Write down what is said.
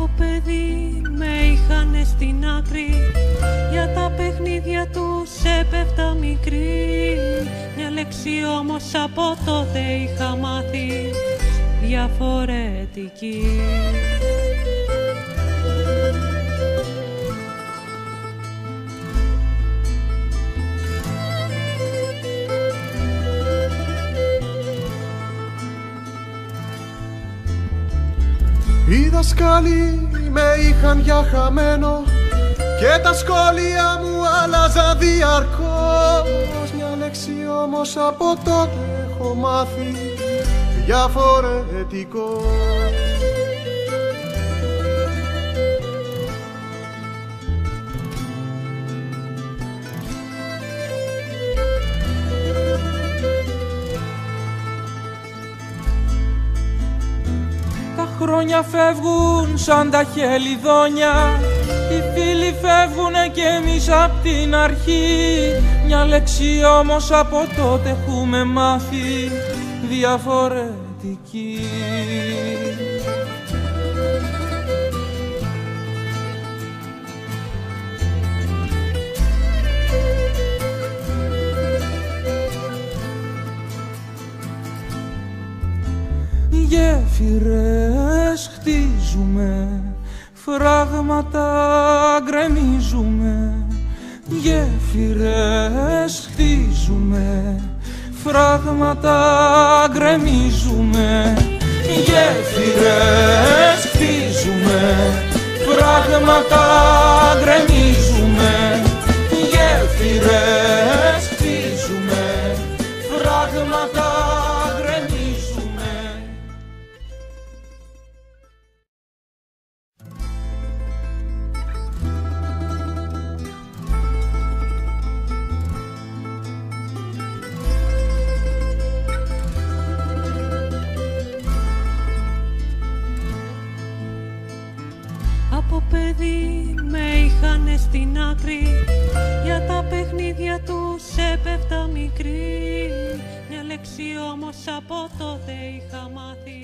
Από παιδί με είχανε στην άκρη, για τα παιχνίδια τους έπεφτα μικρή. Μια λέξη όμως από τότε είχα μάθει, διαφορετική. Οι δασκάλοι με είχαν για χαμένο και τα σχόλια μου άλλαζαν διαρκώς. Μια λέξη όμως από τότε έχω μάθει, διαφορετικό. Χρόνια φεύγουν σαν τα χελιδόνια, οι φίλοι φεύγουνε κι εμείς απ' την αρχή. Μια λέξη όμως από τότε έχουμε μάθει, διαφορετική. Γέφυρες χτίζουμε, φράγματα γκρεμίζουμε. Γέφυρες χτίζουμε, φράγματα γκρεμίζουμε. Γέφυρες χτίζουμε, φράγματα γκρεμίζουμε. Γέφυρες χτίζουμε, φράγματα γκρεμίζουμε. Από παιδί με είχανε στην άκρη, για τα παιχνίδια τους έπεφτα μικρή. Μια λέξη όμως από τότε είχα μάθει,